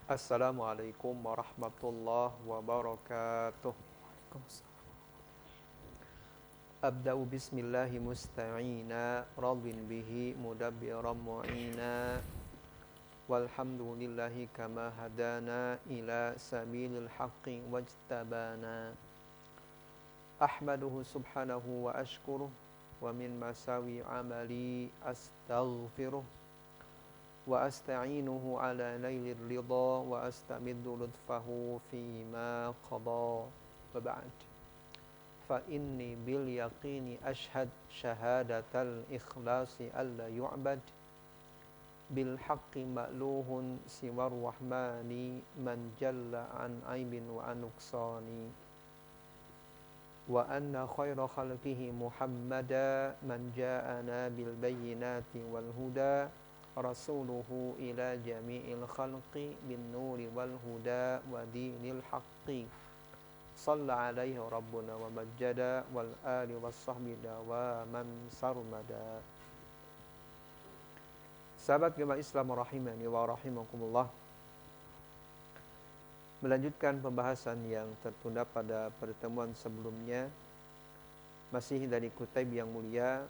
Assalamualaikum warahmatullahi wabarakatuh. Abda'u bismillahi musta'ina radin bihi mudabbiran mu'ina walhamdulillahi kama hadana ila sabilil haqqi wajtabana ahmaduhu subhanahu wa ashkuruh wa min masawi amali astaghfiruh wa asta'inuhu ala nailir ridha wa astamiddu lutfahu fima qada wa ba'd fa inni bil yaqini ashhad syahadatal ikhlasi alla yu'bad bil haqqi ma'luhun siwar rahmani man jalla an aibin wa anuksani wa anna khaira khalqihi muhammada man ja'ana bil bayyinati wal huda rasuluhu ila jami'il khalqi bin nuri wal huda wa dinil haqqi Shalla alaihi rabbuna wa majjada wal ali was sahbi wa man sarmada. Sahabat gemah Islam rahimani wa rahimakumullah. Melanjutkan pembahasan yang tertunda pada pertemuan sebelumnya, masih dari Kutaib yang mulia,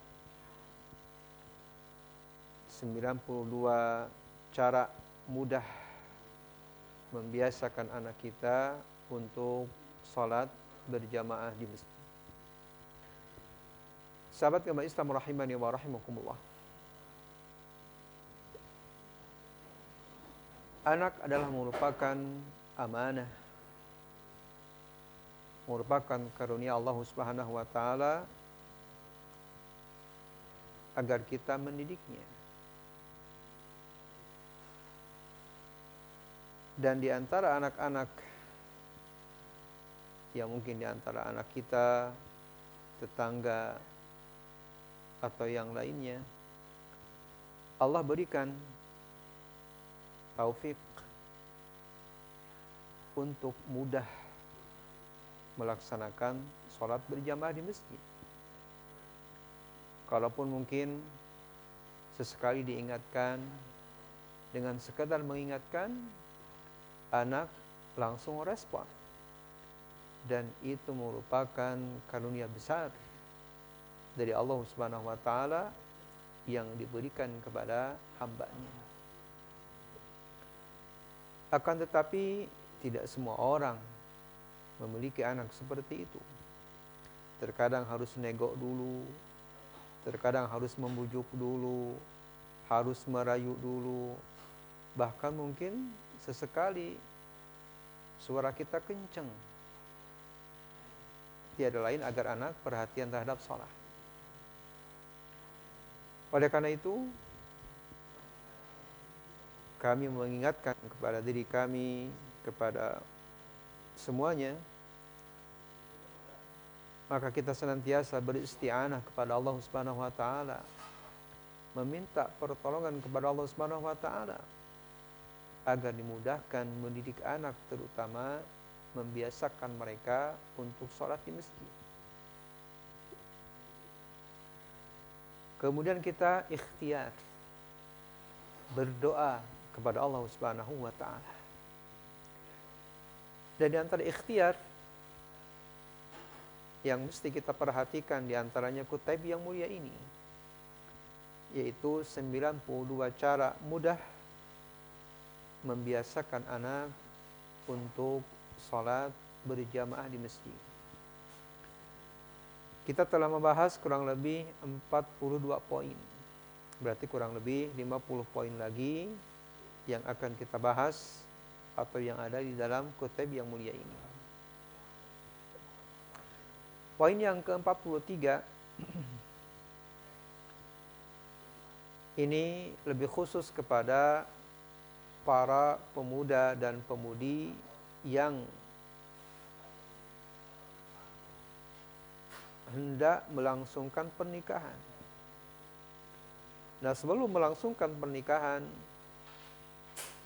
92 cara mudah membiasakan anak kita untuk salat berjamaah di masjid. Sahabat gemah Islam rahimani wa rahimakumullah. Anak adalah merupakan amanah, merupakan karunia Allah Subhanahu wa taala agar kita mendidiknya. Dan di antara anak-anak yang mungkin di antara anak kita, tetangga, atau yang lainnya, Allah berikan taufik untuk mudah melaksanakan sholat berjamaah di masjid. Kalaupun mungkin sesekali diingatkan, dengan sekadar mengingatkan, anak langsung respon. Dan itu merupakan karunia besar dari Allah Subhanahu wa taala yang diberikan kepada hamba-Nya. Akan tetapi tidak semua orang memiliki anak seperti itu. Terkadang harus nego dulu, terkadang harus membujuk dulu, harus merayu dulu. Bahkan mungkin sesekali suara kita kenceng. Tiada lain agar anak perhatian terhadap sholat. Oleh karena itu, kami mengingatkan kepada diri kami, kepada semuanya, maka kita senantiasa beristi'anah kepada Allah Subhanahu wa taala, meminta pertolongan kepada Allah Subhanahu wa taala agar dimudahkan mendidik anak, terutama membiasakan mereka untuk sholat di masjid. Kemudian kita ikhtiar berdoa kepada Allah Subhanahu wa taala. Dan di antara ikhtiar yang mesti kita perhatikan di antaranya Kutaib yang mulia ini, yaitu 92 cara mudah membiasakan anak untuk salat berjamaah di masjid. Kita telah membahas kurang lebih 42 poin. Berarti kurang lebih 50 poin lagi yang akan kita bahas atau yang ada di dalam Kutaib yang mulia ini. Poin yang ke-43 ini lebih khusus kepada para pemuda dan pemudi yang hendak melangsungkan pernikahan. Nah, sebelum melangsungkan pernikahan,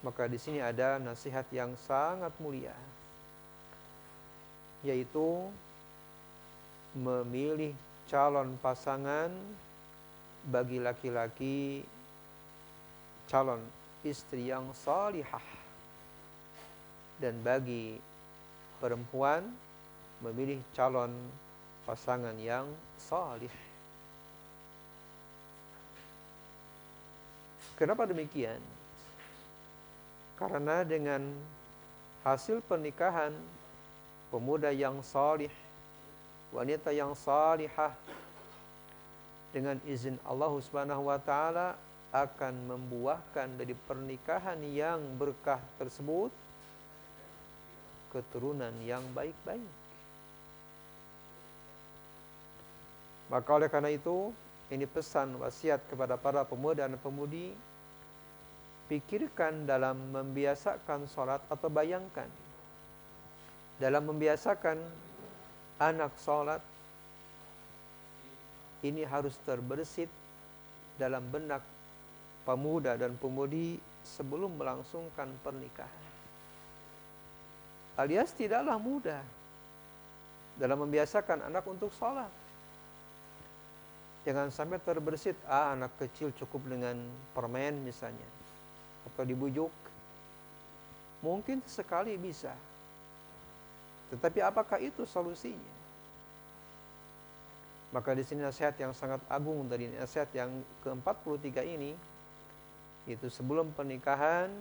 maka di sini ada nasihat yang sangat mulia, yaitu memilih calon pasangan bagi laki-laki, calon istri yang salihah, Dan bagi perempuan memilih calon pasangan yang salih. Kenapa demikian? Karena dengan hasil pernikahan pemuda yang salih, wanita yang salihah, dengan izin Allah Subhanahu wa taala akan membuahkan dari pernikahan yang berkah tersebut keturunan yang baik-baik. Maka oleh karena itu, ini pesan wasiat kepada para pemuda dan pemudi, pikirkan dalam membiasakan sholat atau bayangkan dalam membiasakan anak sholat, ini harus terbersit dalam benak pemuda dan pemudi sebelum melangsungkan pernikahan. Alias tidaklah mudah dalam membiasakan anak untuk sholat. Jangan sampai terbersit, anak kecil cukup dengan permen misalnya, atau dibujuk. Mungkin sekali bisa, tetapi apakah itu solusinya? Maka di sini nasihat yang sangat agung dari nasihat yang ke-43 ini, itu sebelum pernikahan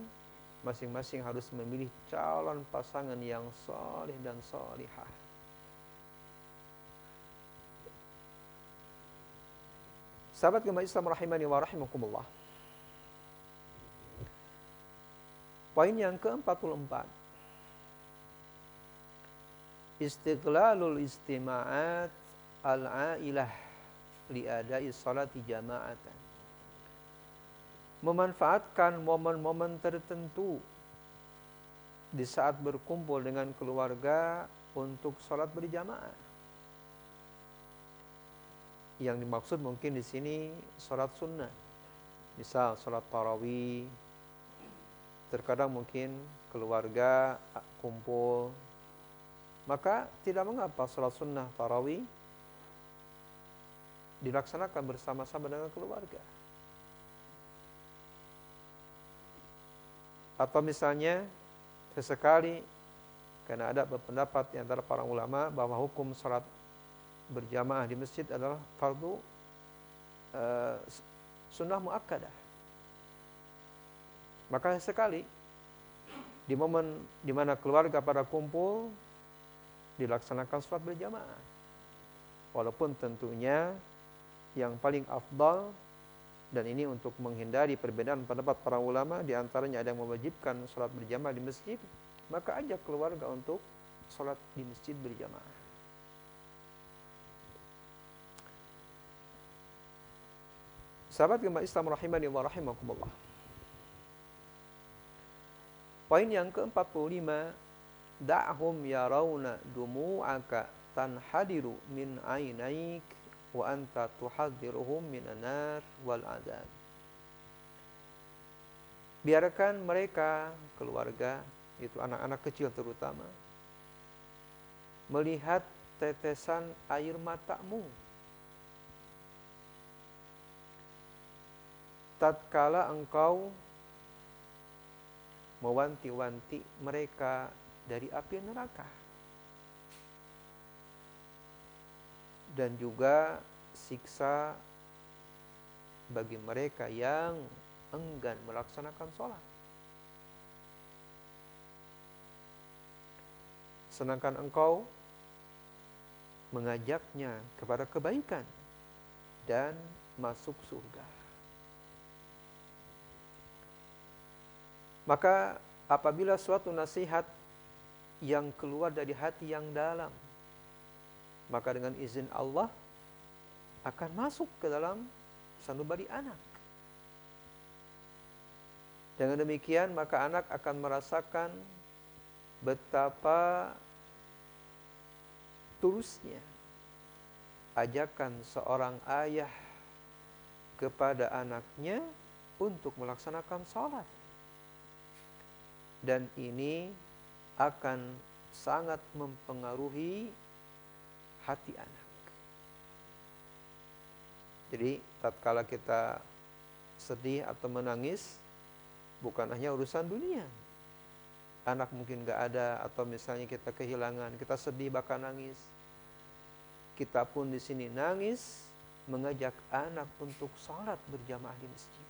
masing-masing harus memilih calon pasangan yang saleh dan salihah. Sahabat gemah Islam rahimani wa rahimakumullah. Poin yang ke-44. Istighlalul istima'at al-ailah li'adai salati jama'atan. Memanfaatkan momen-momen tertentu di saat berkumpul dengan keluarga untuk salat berjamaah. Yang dimaksud mungkin di sini salat sunnah. Misal salat tarawih. Terkadang mungkin keluarga kumpul. Maka tidak mengapa salat sunnah tarawih dilaksanakan bersama-sama dengan keluarga. Atau misalnya sesekali, karena ada berpendapat di antara para ulama bahwa hukum salat berjamaah di masjid adalah fardu sunnah muakkadah. Maka sekali di momen di mana keluarga pada kumpul dilaksanakan salat berjamaah. Walaupun tentunya yang paling afdal, dan ini untuk menghindari perbedaan pendapat para ulama, di antaranya ada yang mewajibkan salat berjamaah di masjid, maka ajak keluarga untuk salat di masjid berjamaah. Sahabat gemah Islam rahimani wa rahimakumullah. Poin yang ke-45, da'hum yarawna dumu'aka tanhadiru min ainaik wa anta tuhadhiruhum minan nar wal adzab. Biarkan mereka, keluarga, itu anak-anak kecil terutama, melihat tetesan air matamu tatkala engkau mewanti-wanti mereka dari api neraka. Dan juga siksa bagi mereka yang enggan melaksanakan sholat. Sedangkan engkau mengajaknya kepada kebaikan dan masuk surga. Maka apabila suatu nasihat yang keluar dari hati yang dalam, maka dengan izin Allah akan masuk ke dalam sanubari anak. Dengan demikian maka anak akan merasakan betapa tulusnya ajakan seorang ayah kepada anaknya untuk melaksanakan sholat. Dan ini akan sangat mempengaruhi hati anak. Jadi tatkala kita sedih atau menangis, bukan hanya urusan dunia, anak mungkin gak ada, atau misalnya kita kehilangan, kita sedih bahkan nangis. Kita pun di sini nangis, mengajak anak untuk sholat berjamaah di masjid.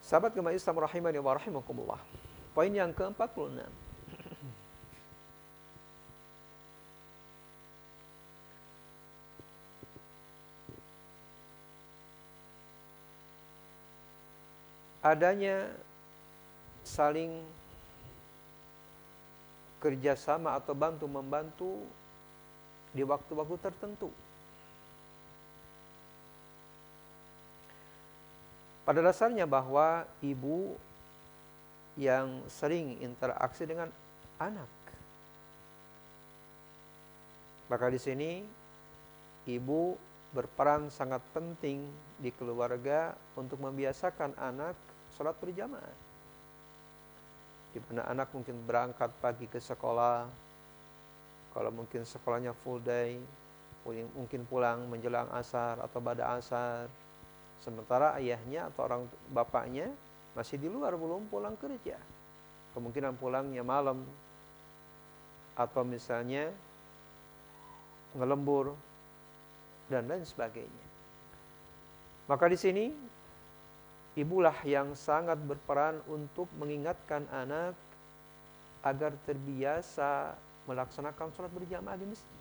Sahabat gemah Islam rahimani wa rahimakumullah. Poin yang ke-46. Adanya saling kerjasama atau bantu-membantu di waktu-waktu tertentu. Pada dasarnya bahwa ibu yang sering interaksi dengan anak. Maka di sini ibu berperan sangat penting di keluarga untuk membiasakan anak sholat berjamaah. Di mana anak mungkin berangkat pagi ke sekolah, kalau mungkin sekolahnya full day, mungkin pulang menjelang asar atau pada asar. Sementara ayahnya atau orang bapaknya masih di luar, belum pulang kerja. Kemungkinan pulangnya malam, atau misalnya ngelembur, dan lain sebagainya. Maka di sini, ibulah yang sangat berperan untuk mengingatkan anak agar terbiasa melaksanakan sholat berjamaah di masjid.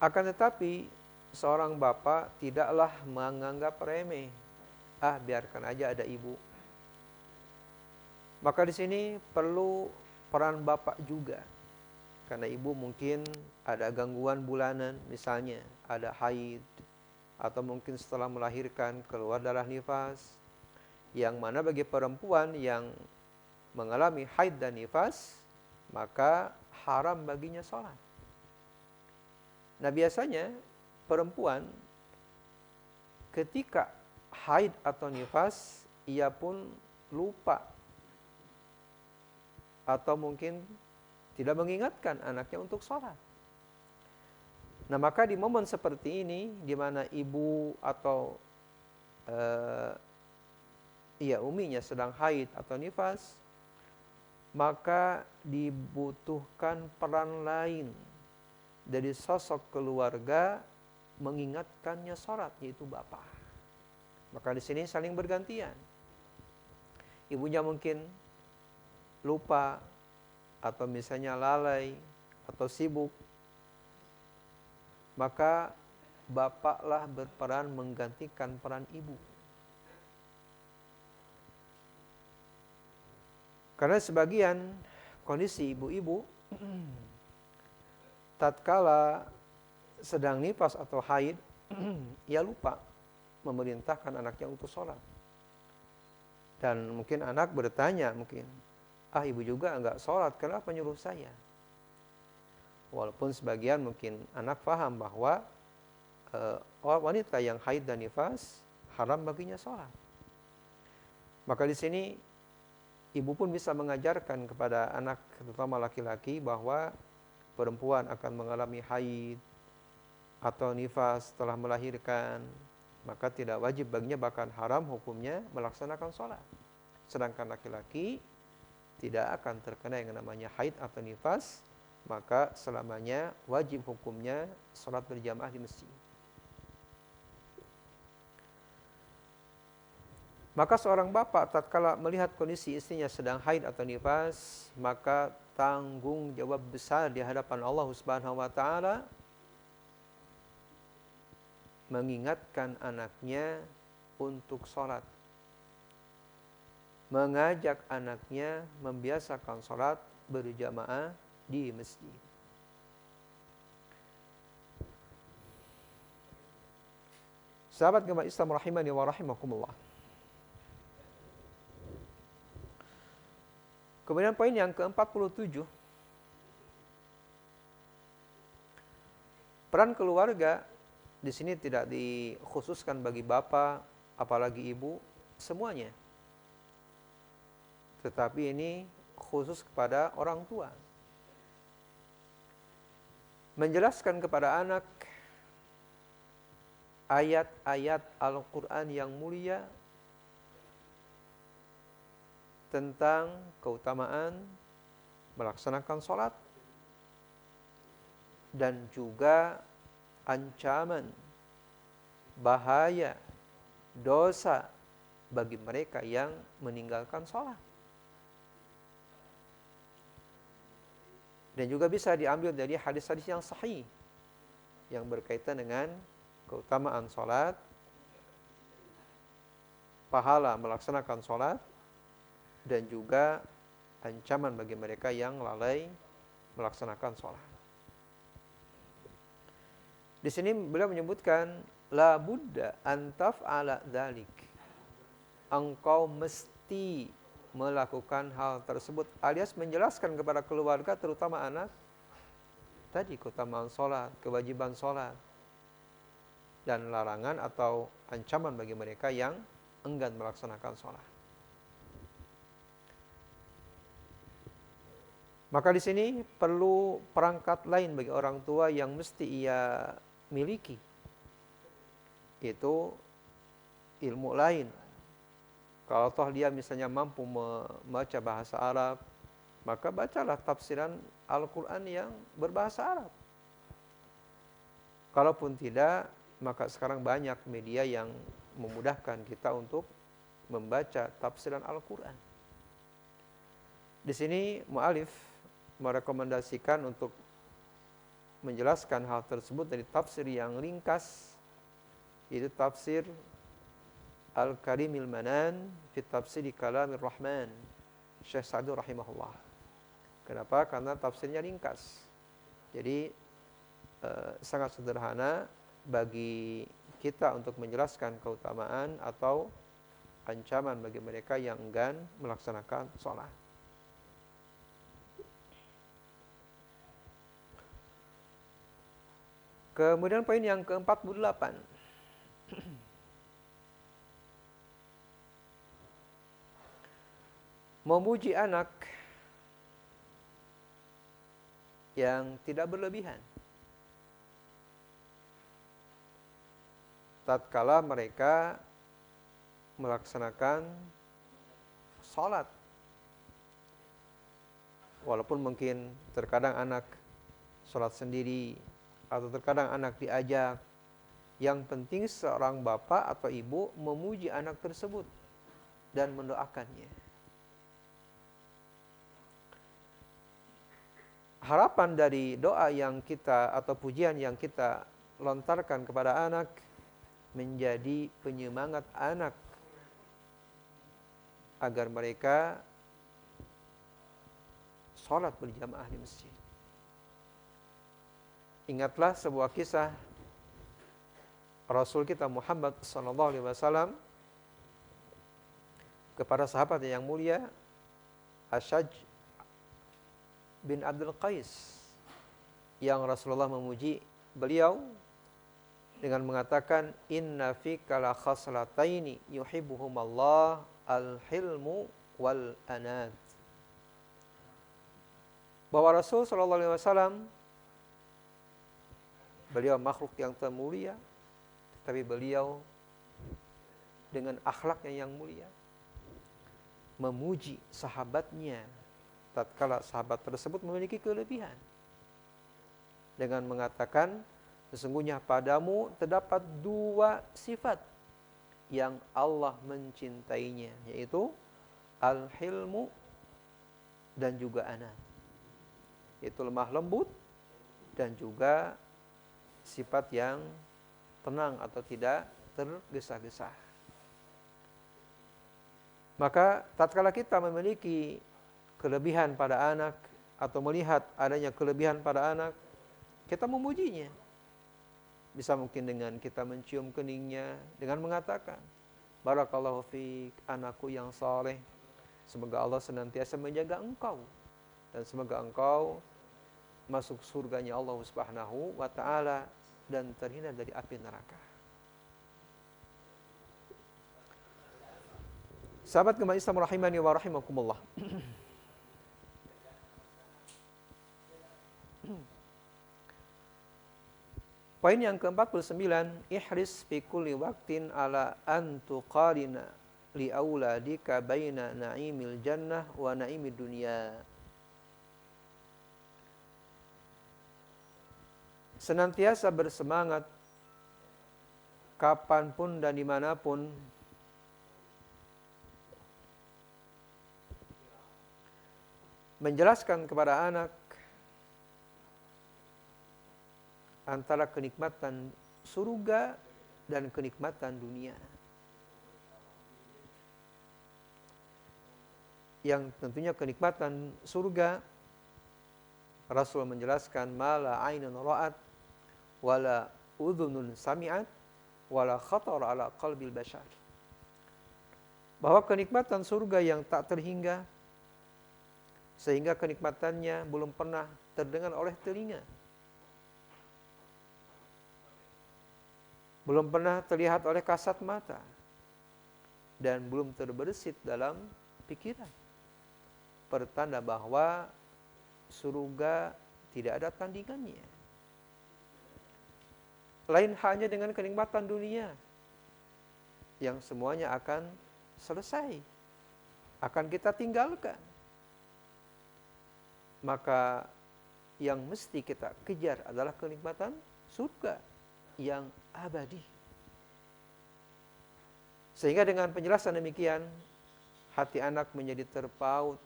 Akan tetapi, seorang bapak tidaklah menganggap remeh, biarkan aja ada ibu. Maka di sini perlu peran bapak juga, karena ibu mungkin ada gangguan bulanan, misalnya ada haid, atau mungkin setelah melahirkan keluar darah nifas, yang mana bagi perempuan yang mengalami haid dan nifas, maka haram baginya sholat. Nah biasanya perempuan ketika haid atau nifas, ia pun lupa atau mungkin tidak mengingatkan anaknya untuk sholat. Nah maka di momen seperti ini, di mana ibu atau uminya sedang haid atau nifas, maka dibutuhkan peran lain dari sosok keluarga mengingatkannya sholat, yaitu bapak. Maka di sini saling bergantian. Ibunya mungkin lupa, atau misalnya lalai, atau sibuk. Maka bapaklah berperan menggantikan peran ibu. Karena sebagian kondisi ibu-ibu tatkala sedang nifas atau haid, ia lupa memerintahkan anaknya untuk sholat. Dan mungkin anak bertanya, ibu juga enggak sholat, kenapa nyuruh saya? Walaupun sebagian mungkin anak paham bahwa wanita yang haid dan nifas haram baginya sholat. Maka di sini ibu pun bisa mengajarkan kepada anak, terutama laki-laki, bahwa perempuan akan mengalami haid atau nifas setelah melahirkan, maka tidak wajib baginya, bahkan haram hukumnya melaksanakan sholat. Sedangkan laki-laki tidak akan terkena yang namanya haid atau nifas, maka selamanya wajib hukumnya sholat berjamaah di masjid. Maka seorang bapak tatkala melihat kondisi istrinya sedang haid atau nifas, maka tanggung jawab besar di hadapan Allah Subhanahu wa taala mengingatkan anaknya untuk sholat, mengajak anaknya membiasakan sholat berjamaah di masjid. Sahabat gemah Islam rahimani wa rahimakumullah. Kemudian poin yang ke-47, peran keluarga di sini tidak dikhususkan bagi bapak, apalagi ibu, semuanya. Tetapi ini khusus kepada orang tua. Menjelaskan kepada anak ayat-ayat Al-Quran yang mulia tentang keutamaan melaksanakan sholat dan juga ancaman, bahaya, dosa bagi mereka yang meninggalkan sholat. Dan juga bisa diambil dari hadis-hadis yang sahih yang berkaitan dengan keutamaan sholat, pahala melaksanakan sholat, dan juga ancaman bagi mereka yang lalai melaksanakan sholat. Di sini beliau menyebutkan la budda an taf'ala dzalik. Engkau mesti melakukan hal tersebut, alias menjelaskan kepada keluarga terutama anak tadi keutamaan sholat, kewajiban sholat, dan larangan atau ancaman bagi mereka yang enggan melaksanakan sholat. Maka di sini perlu perangkat lain bagi orang tua yang mesti ia miliki, yaitu ilmu lain. Kalau toh dia misalnya mampu membaca bahasa Arab, maka bacalah tafsiran Al-Quran yang berbahasa Arab. Kalaupun tidak, maka sekarang banyak media yang memudahkan kita untuk membaca tafsiran Al-Quran. Di sini mu'alif merekomendasikan untuk menjelaskan hal tersebut dari tafsir yang ringkas, yaitu tafsir Al-Karimil Manan fi Tafsiri Kalamir Rahman, Syekh Sa'di rahimahullah. Kenapa? Karena tafsirnya ringkas. Jadi sangat sederhana bagi kita untuk menjelaskan keutamaan atau ancaman bagi mereka yang enggan melaksanakan sholat. Kemudian poin yang ke-48. Memuji anak yang tidak berlebihan tatkala mereka melaksanakan sholat. Walaupun mungkin terkadang anak sholat sendiri, atau terkadang anak diajak. Yang penting seorang bapak atau ibu memuji anak tersebut dan mendoakannya. Harapan dari doa yang kita atau pujian yang kita lontarkan kepada anak menjadi penyemangat anak agar mereka sholat berjamaah di masjid. Ingatlah sebuah kisah Rasul kita Muhammad SAW kepada sahabat yang mulia Asyaj bin Abdul Qais, yang Rasulullah memuji beliau dengan mengatakan inna fika la khaslataini yuhibbuhumallah al-hilmu wal anad. Bahwa Rasul SAW, beliau makhluk yang termulia, tapi beliau dengan akhlaknya yang mulia memuji sahabatnya tatkala sahabat tersebut memiliki kelebihan dengan mengatakan sesungguhnya padamu terdapat dua sifat yang Allah mencintainya, yaitu al-hilmu dan juga anad, yaitu lemah lembut dan juga sifat yang tenang atau tidak tergesa-gesa. Maka tatkala kita memiliki kelebihan pada anak atau melihat adanya kelebihan pada anak, kita memujinya. Bisa mungkin dengan kita mencium keningnya dengan mengatakan, barakallahu fiik, anakku yang saleh, semoga Allah senantiasa menjaga engkau dan semoga engkau masuk surganya Allah Subhanahu wa taala dan terhindar dari api neraka. Sahabat gemah Islam rahimani wa rahimakumullah. Poin yang ke-49, ihris fi kulli waqtin ala an tuqarina li auladika baina na'imil jannah wa na'imid dunya. Senantiasa bersemangat kapanpun dan dimanapun menjelaskan kepada anak antara kenikmatan surga dan kenikmatan dunia. Yang tentunya kenikmatan surga, Rasul menjelaskan mala ainun ra'at wala udhunun sami'at wala khatar ala qalbil bashar. Bahwa kenikmatan surga yang tak terhingga, sehingga kenikmatannya belum pernah terdengar oleh telinga, belum pernah terlihat oleh kasat mata, dan belum terbersit dalam pikiran. Pertanda bahwa surga tidak ada tandingannya. Lain halnya dengan kenikmatan dunia yang semuanya akan selesai, akan kita tinggalkan. Maka yang mesti kita kejar adalah kenikmatan surga yang abadi. Sehingga dengan penjelasan demikian, hati anak menjadi terpaut,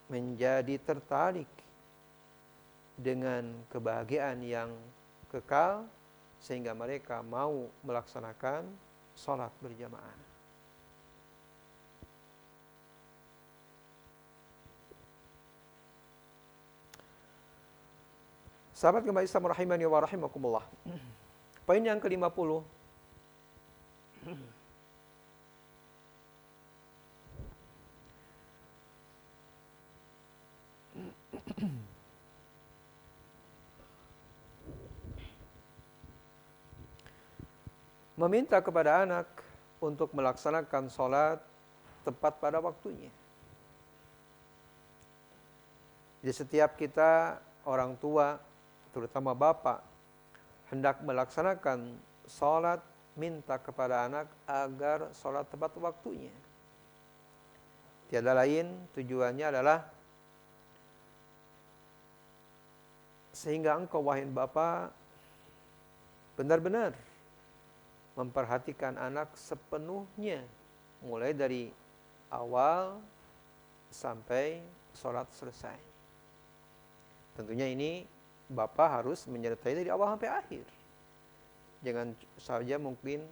menjadi tertarik dengan kebahagiaan yang kekal, sehingga mereka mau melaksanakan sholat berjamaah. Sahabat gemba Islam rahimani wa rahimakumullah. Poin yang ke-50. Meminta kepada anak untuk melaksanakan sholat tepat pada waktunya. Jadi setiap kita, orang tua, terutama bapak, hendak melaksanakan sholat, minta kepada anak agar sholat tepat waktunya. Tiada lain, tujuannya adalah sehingga engkau, wahai bapak, benar-benar memperhatikan anak sepenuhnya, mulai dari awal sampai sholat selesai. Tentunya ini bapak harus menyertai dari awal sampai akhir. Jangan saja mungkin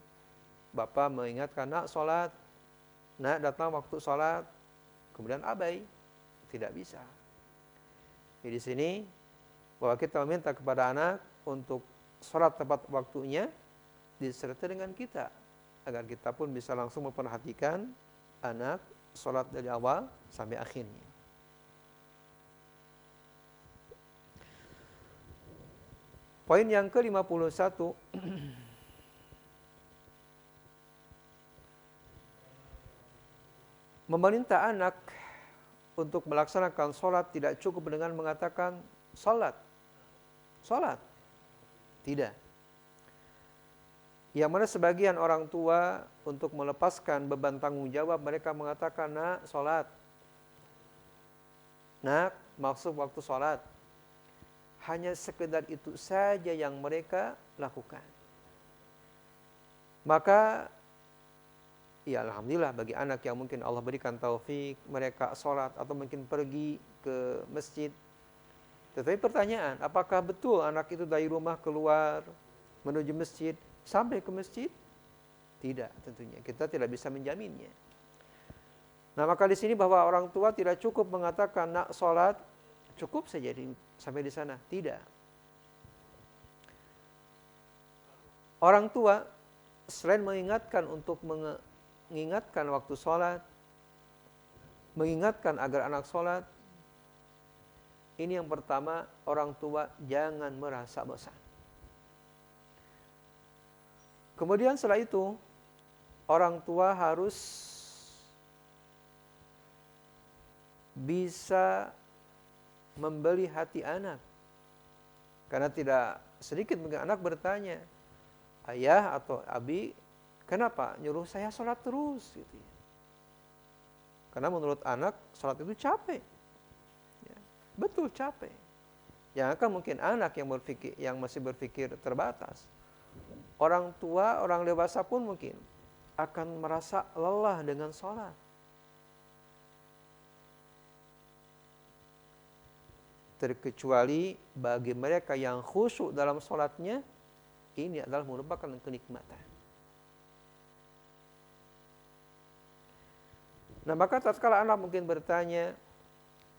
bapak mengingatkan, nak sholat, nak datang waktu sholat, kemudian abai. Tidak bisa. Jadi di sini bahwa kita meminta kepada anak untuk sholat tepat waktunya disertai dengan kita, agar kita pun bisa langsung memperhatikan anak sholat dari awal sampai akhirnya. Poin yang ke-51, memerintah anak untuk melaksanakan sholat tidak cukup dengan mengatakan sholat. Sholat. Tidak. Yang mana sebagian orang tua untuk melepaskan beban tanggung jawab, mereka mengatakan, nak sholat. Nak, maksud waktu sholat. Hanya sekedar itu saja yang mereka lakukan. Maka, ya alhamdulillah bagi anak yang mungkin Allah berikan taufik, mereka sholat atau mungkin pergi ke masjid. Tetapi pertanyaan, apakah betul anak itu dari rumah keluar menuju masjid sampai ke masjid? Tidak, tentunya kita tidak bisa menjaminnya. Nah, maka di sini bahwa orang tua tidak cukup mengatakan nak sholat, cukup saja sampai di sana. Tidak. Orang tua selain mengingatkan untuk mengingatkan waktu sholat, mengingatkan agar anak sholat, ini yang pertama, orang tua jangan merasa bosan. Kemudian setelah itu, orang tua harus bisa membeli hati anak Karena tidak sedikit mungkin anak bertanya, ayah atau abi, kenapa nyuruh saya sholat terus? Gitu ya. Karena menurut anak, sholat itu capek. Ya, betul capek. Yang akan mungkin anak yang masih berpikir terbatas. Orang tua, orang dewasa pun mungkin akan merasa lelah dengan sholat. Terkecuali bagi mereka yang khusyuk dalam sholatnya, ini adalah merupakan kenikmatan. Nah, maka tatkala anak mungkin bertanya,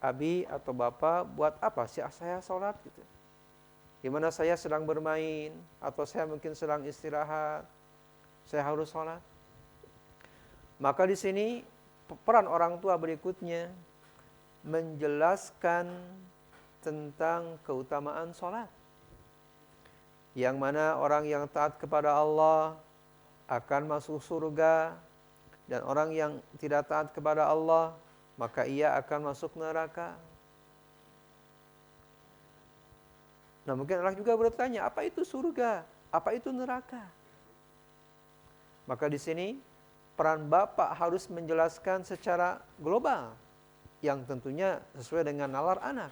abi atau bapak, buat apa sih saya sholat gitu? Di mana saya sedang bermain, atau saya mungkin sedang istirahat, saya harus sholat. Maka di sini peran orang tua berikutnya menjelaskan tentang keutamaan sholat. Yang mana orang yang taat kepada Allah akan masuk surga, dan orang yang tidak taat kepada Allah, maka ia akan masuk neraka. Nah, mungkin anak juga bertanya, apa itu surga? Apa itu neraka? Maka di sini peran bapak harus menjelaskan secara global, yang tentunya sesuai dengan nalar anak.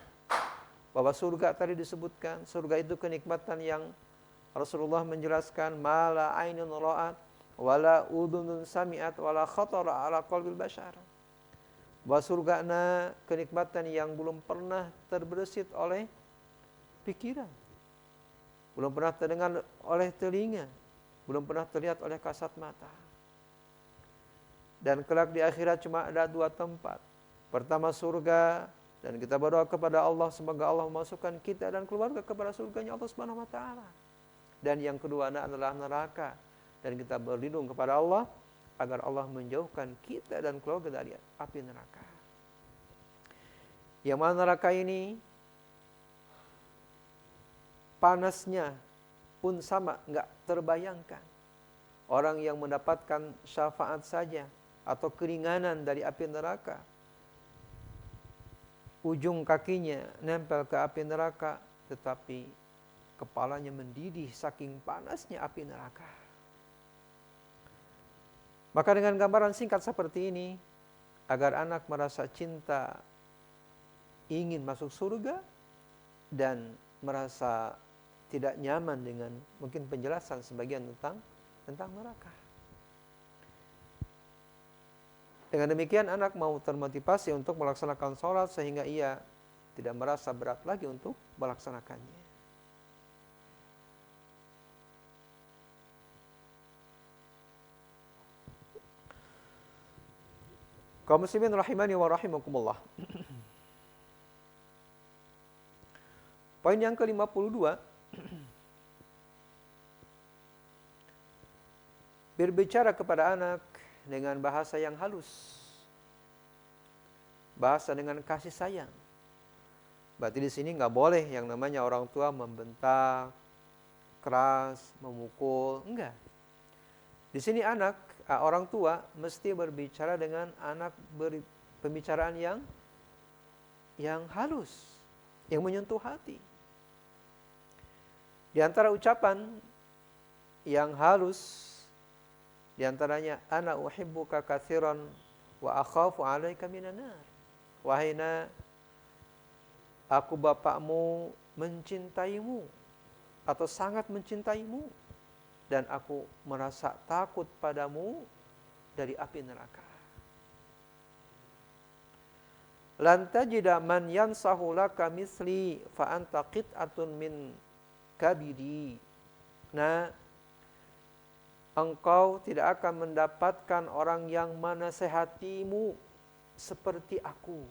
Bahwa surga tadi disebutkan, surga itu kenikmatan yang Rasulullah menjelaskan, mala ainun ra'at, wala udhunun sami'at, wala khatara ala qalbil bashar. Bahwa surga kenikmatan yang belum pernah terbersit oleh pikiran, belum pernah terdengar oleh telinga, belum pernah terlihat oleh kasat mata. Dan kelak di akhirat cuma ada 2 tempat. Pertama surga, dan kita berdoa kepada Allah semoga Allah memasukkan kita dan keluarga kepada surganya Allah Subhanahu wa taala. Dan yang kedua adalah neraka, dan kita berlindung kepada Allah agar Allah menjauhkan kita dan keluarga dari api neraka. Yang mana neraka ini panasnya pun sama, enggak terbayangkan. Orang yang mendapatkan syafaat saja atau keringanan dari api neraka, ujung kakinya nempel ke api neraka, tetapi kepalanya mendidih saking panasnya api neraka. Maka dengan gambaran singkat seperti ini, agar anak merasa cinta, ingin masuk surga, dan merasa tidak nyaman dengan mungkin penjelasan sebagian tentang neraka. Dengan demikian anak mau termotivasi untuk melaksanakan sholat sehingga ia tidak merasa berat lagi untuk melaksanakannya. Kaum muslimin rahimani wa rahimakumullah. Poin yang ke-52, berbicara kepada anak dengan bahasa yang halus, bahasa dengan kasih sayang. Berarti di sini nggak boleh yang namanya orang tua membentak, keras, memukul, enggak. Di sini orang tua mesti berbicara dengan anak pembicaraan yang halus, yang menyentuh hati. Di antara ucapan yang halus, di antaranya ana uhibbuka katsiran wa akhafu 'alaika minan nar. Wahai nak, aku bapakmu mencintaimu atau sangat mencintaimu, dan aku merasa takut padamu dari api neraka. Lan tajida man yansahu laka misli fa anta qit'atun min kabidi. Nah, engkau tidak akan mendapatkan orang yang menasehatimu seperti aku.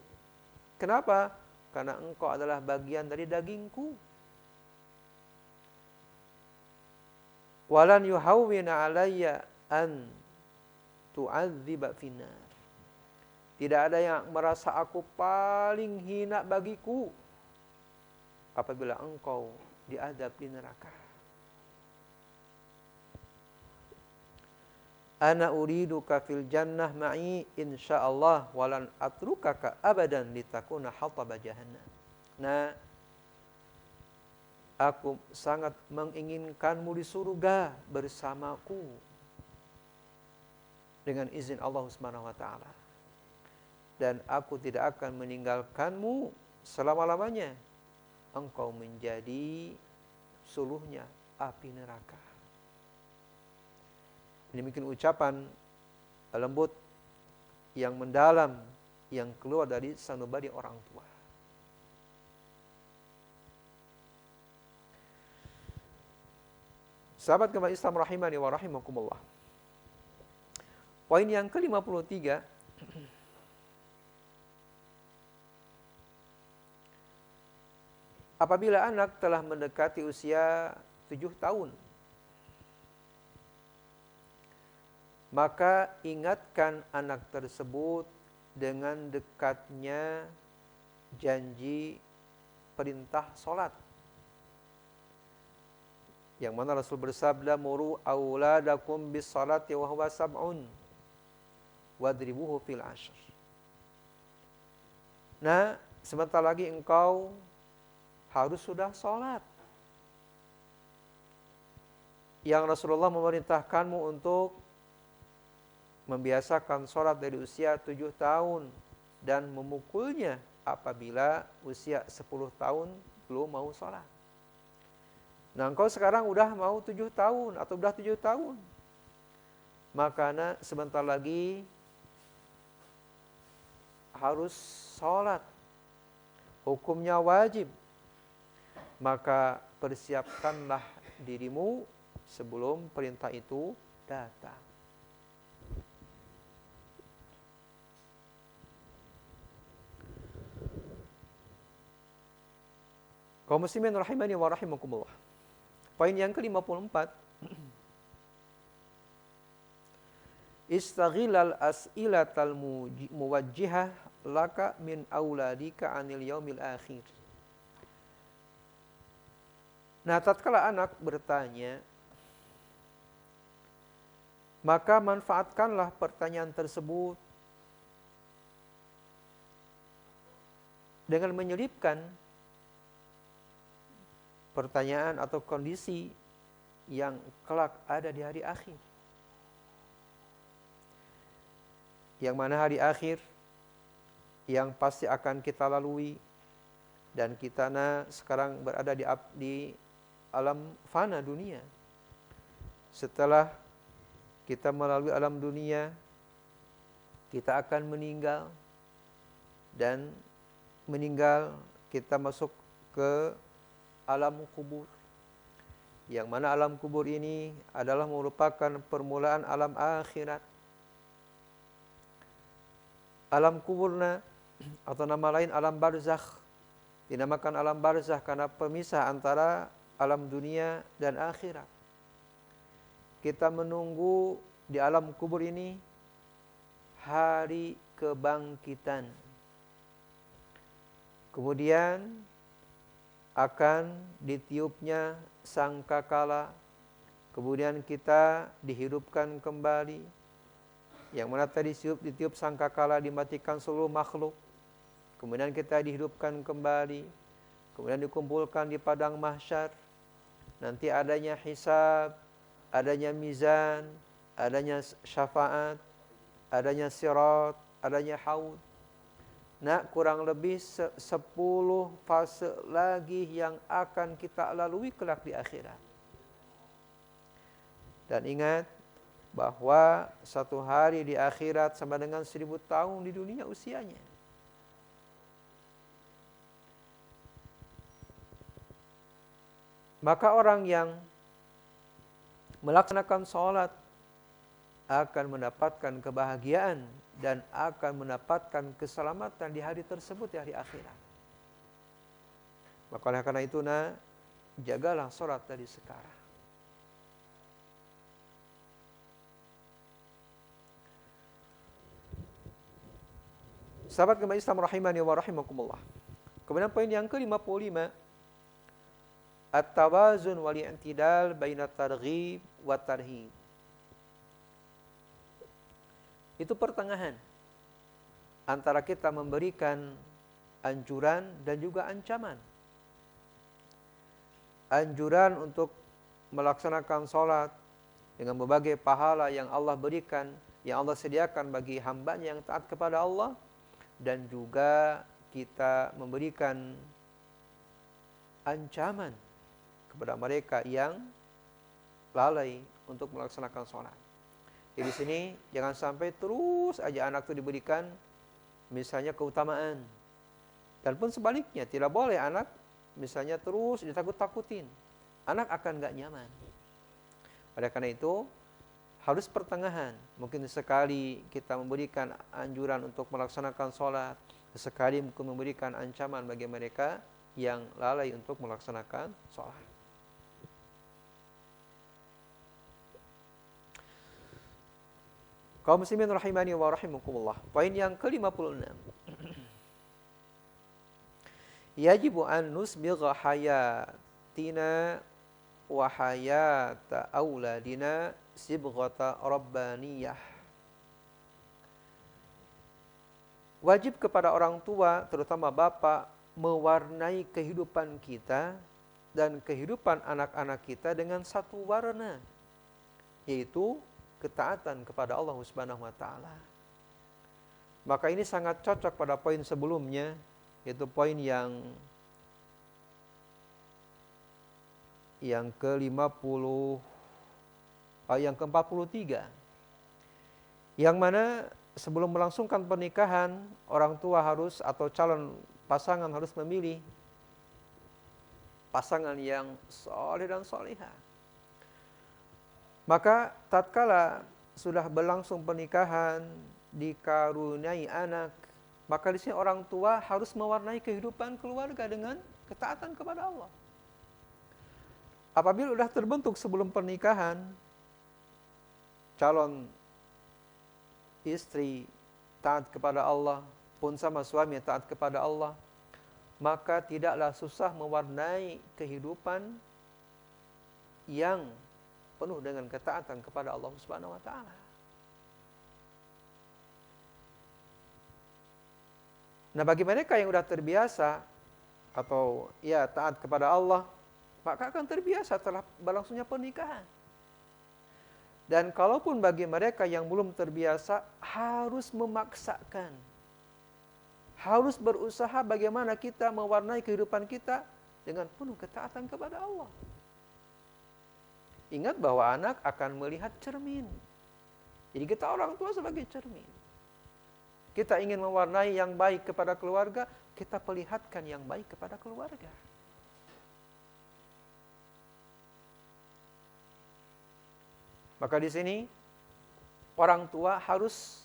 Kenapa? Karena engkau adalah bagian dari dagingku. Walan yuhawwina alayya an tu'adziba finnar. Tidak ada yang merasa aku paling hina bagiku apabila engkau diazab di neraka. Ana uriduka fil jannah ma'i insyaallah walan atrukaka abadan litakuna hataba jahannam. Nah, Aku sangat menginginkanmu di surga bersamaku dengan izin Allah Subhanahu wa taala. Dan aku tidak akan meninggalkanmu selama-lamanya. Engkau menjadi suluhnya api neraka. Ini mungkin ucapan lembut yang mendalam yang keluar dari sanubari orang tua. Sahabat kembali Islam rahimani wa rahimakumullah. Poin yang ke-53, apabila anak telah mendekati usia 7 tahun, maka ingatkan anak tersebut dengan dekatnya janji perintah sholat. Yang mana Rasul bersabda, muru auladakum bis salati wa huwa sab'un wadribuhu fil ashr. Nah, sebentar lagi engkau harus sudah sholat. Yang Rasulullah memerintahkanmu untuk membiasakan sholat dari usia 7 tahun dan memukulnya apabila usia 10 tahun belum mau sholat. Nah, engkau sekarang udah mau 7 tahun atau udah 7 tahun. Maka sebentar lagi harus sholat. Hukumnya wajib. Maka persiapkanlah dirimu sebelum perintah itu datang. Kaum muslimin rahimani wa rahimakumullah. Poin yang ke-54, istaghilal as'ilatal muwajjihah laka min auladika anil yaumil akhir. Nah, tatkala anak bertanya, maka manfaatkanlah pertanyaan tersebut dengan menyelipkan pertanyaan atau kondisi yang kelak ada di hari akhir. Yang mana hari akhir yang pasti akan kita lalui, dan kita sekarang berada di alam fana dunia. Setelah kita melalui alam dunia, kita akan meninggal, dan meninggal kita masuk ke alam kubur. Yang mana alam kubur ini adalah merupakan permulaan alam akhirat. Alam kuburna atau nama lain alam barzakh, dinamakan alam barzakh karena pemisah antara alam dunia dan akhirat. Kita menunggu di alam kubur ini hari kebangkitan. Kemudian akan ditiupnya sangkakala, kemudian kita dihidupkan kembali. Yang mana tadi ditiup sangkakala, dimatikan seluruh makhluk, kemudian kita dihidupkan kembali, kemudian dikumpulkan di padang mahsyar. Nanti adanya hisab, adanya mizan, adanya syafaat, adanya sirat, adanya haud. Nah, kurang lebih 10 fase lagi yang akan kita lalui kelak di akhirat. Dan ingat bahwa satu hari di akhirat sama dengan 1000 tahun di dunia usianya. Maka orang yang melaksanakan sholat akan mendapatkan kebahagiaan dan akan mendapatkan keselamatan di hari tersebut, di hari akhirat. Maka oleh karena itu, jagalah sholat dari sekarang. Sahabat kembali Islam rahimani wa rahimakumullah. Kemudian poin yang ke-55, at-tawazun wal i'tidal baina targhib wa tarhib. Itu pertengahan antara kita memberikan anjuran dan juga ancaman. anjuran untuk melaksanakan sholat dengan berbagai pahala yang Allah berikan, yang Allah sediakan bagi hambanya yang taat kepada Allah, dan juga kita memberikan ancaman kepada mereka yang lalai untuk melaksanakan sholat. Jadi di sini jangan sampai terus aja anak itu diberikan misalnya keutamaan. Dan pun sebaliknya, tidak boleh anak misalnya terus ditakut-takutin. Anak akan nggak nyaman. Oleh karena itu, harus pertengahan. Mungkin sekali kita memberikan anjuran untuk melaksanakan sholat, sekali mungkin memberikan ancaman bagi mereka yang lalai untuk melaksanakan sholat. Kaum muslimin rahimani wa rahimakumullah. Poin yang ke-56. Yajibu an nusbigha hayatina wa hayata auladina sibghata rabbaniyah. Wajib kepada orang tua, terutama bapak, mewarnai kehidupan kita dan kehidupan anak-anak kita dengan satu warna, yaitu ketaatan kepada Allah Subhanahu wa taala. Maka ini sangat cocok pada poin sebelumnya, yaitu poin yang ke-50 yang ke-43. Yang mana sebelum melangsungkan pernikahan, orang tua harus atau calon pasangan harus memilih pasangan yang saleh dan salihah. Maka tatkala sudah berlangsung pernikahan, dikaruniai anak, maka di sini orang tua harus mewarnai kehidupan keluarga dengan ketaatan kepada Allah. Apabila sudah terbentuk sebelum pernikahan, calon istri taat kepada Allah, pun sama suami taat kepada Allah, maka tidaklah susah mewarnai kehidupan yang penuh dengan ketaatan kepada Allah Subhanahu wa taala. Nah, bagi mereka yang sudah terbiasa atau taat kepada Allah, maka akan terbiasa setelah berlangsungnya pernikahan. Dan kalaupun bagi mereka yang belum terbiasa, harus memaksakan, harus berusaha bagaimana kita mewarnai kehidupan kita dengan penuh ketaatan kepada Allah. Ingat bahwa anak akan melihat cermin. Jadi kita orang tua sebagai cermin. Kita ingin mewarnai yang baik kepada keluarga, kita perlihatkan yang baik kepada keluarga. Maka di sini orang tua harus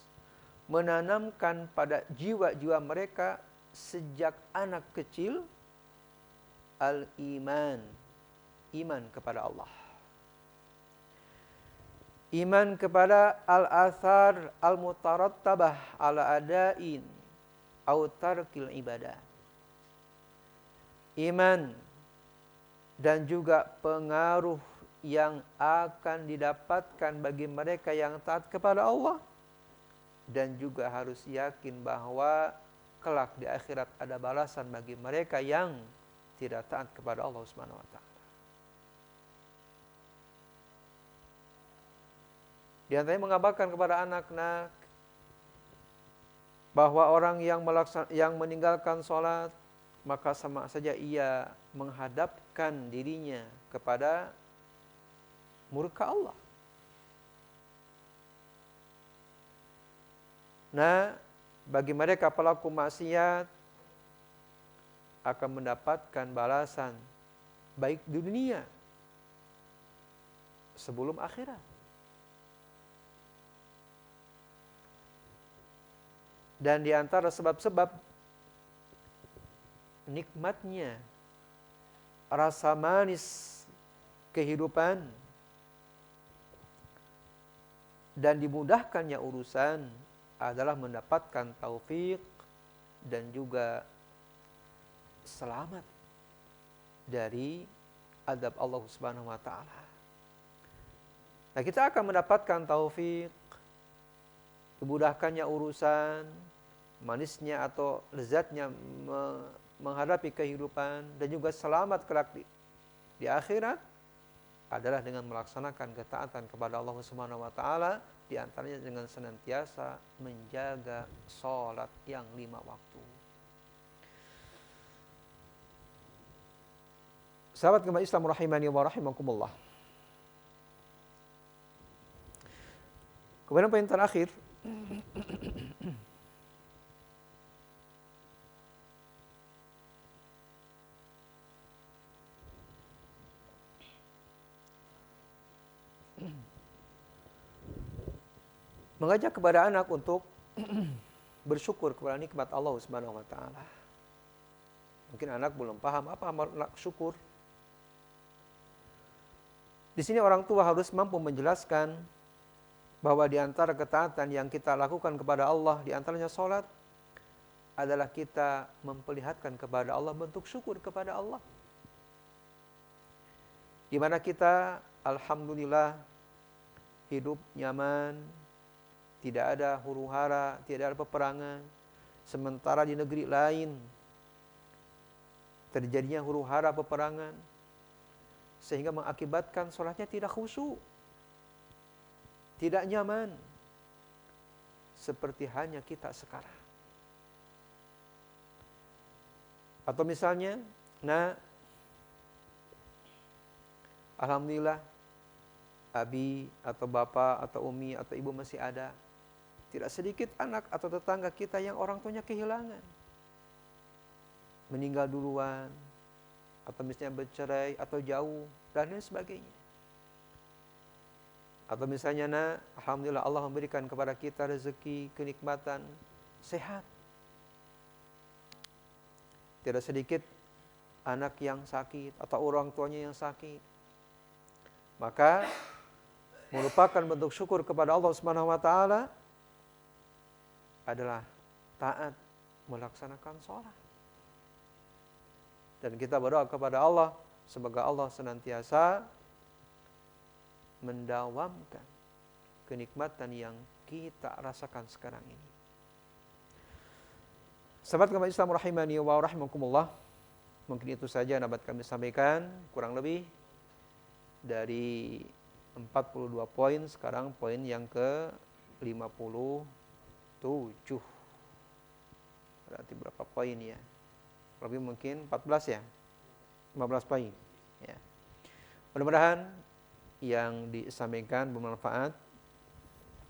menanamkan pada jiwa-jiwa mereka sejak anak kecil al-iman, iman kepada Allah. Iman kepada al-athar al-mutarattabah ala adain au tarkil ibadah. Iman dan juga pengaruh yang akan didapatkan bagi mereka yang taat kepada Allah, dan juga harus yakin bahwa kelak di akhirat ada balasan bagi mereka yang tidak taat kepada Allah Subhanahu wa taala. Di antaranya mengabarkan kepada anak-anak bahwa orang yang meninggalkan sholat, maka sama saja ia menghadapkan dirinya kepada murka Allah. Nah, bagi mereka pelaku maksiat akan mendapatkan balasan baik di dunia sebelum akhirat. Dan di antara sebab-sebab nikmatnya rasa manis kehidupan dan dimudahkannya urusan adalah mendapatkan taufik dan juga selamat dari azab Allah Subhanahu wa taala. Nah, kita akan mendapatkan taufik, dimudahkannya urusan, manisnya atau lezatnya menghadapi kehidupan, dan juga selamat kelak di di akhirat adalah dengan melaksanakan ketaatan kepada Allah Subhanahu wa taala, di antaranya dengan senantiasa menjaga salat yang 5 waktu. Sahabat gemar Islam rahimani wa rahimakumullah. Kemudian poin terakhir, mengajak kepada anak untuk bersyukur kepada nikmat Allah Subhanahu wa taala. Mungkin anak belum paham apa makna syukur. Di sini orang tua harus mampu menjelaskan bahwa di antara ketaatan yang kita lakukan kepada Allah, di antaranya salat, adalah kita memperlihatkan kepada Allah bentuk syukur kepada Allah. Di mana kita alhamdulillah hidup nyaman, tidak ada huru-hara, tidak ada peperangan. Sementara di negeri lain terjadinya huru-hara peperangan, sehingga mengakibatkan sholatnya tidak khusyuk, tidak nyaman, seperti halnya kita sekarang. Atau misalnya, alhamdulillah, abi atau bapak atau umi atau ibu masih ada. Tidak sedikit anak atau tetangga kita yang orang tuanya kehilangan, meninggal duluan, atau misalnya bercerai atau jauh, dan lain sebagainya. Atau misalnya alhamdulillah Allah memberikan kepada kita rezeki, kenikmatan, sehat. Tidak sedikit anak yang sakit atau orang tuanya yang sakit. Maka merupakan bentuk syukur kepada Allah Subhanahu wa taala adalah taat melaksanakan sholat. Dan kita berdoa kepada Allah, semoga Allah senantiasa mendawamkan kenikmatan yang kita rasakan sekarang ini. Sahabat gemar Islam rahimani wa rahimakumullah, mungkin itu saja yang dapat kami sampaikan, kurang lebih dari 42 poin, sekarang poin yang ke-57. Berarti berapa poin ya? Lebih mungkin 14 ya, 15 poin ya. Mudah-mudahan yang disampaikan bermanfaat,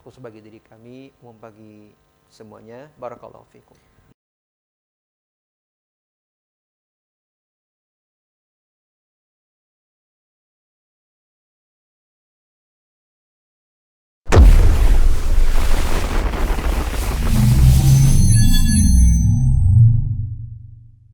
khusus bagi diri kami, umum bagi semuanya. Barakallahu fikum.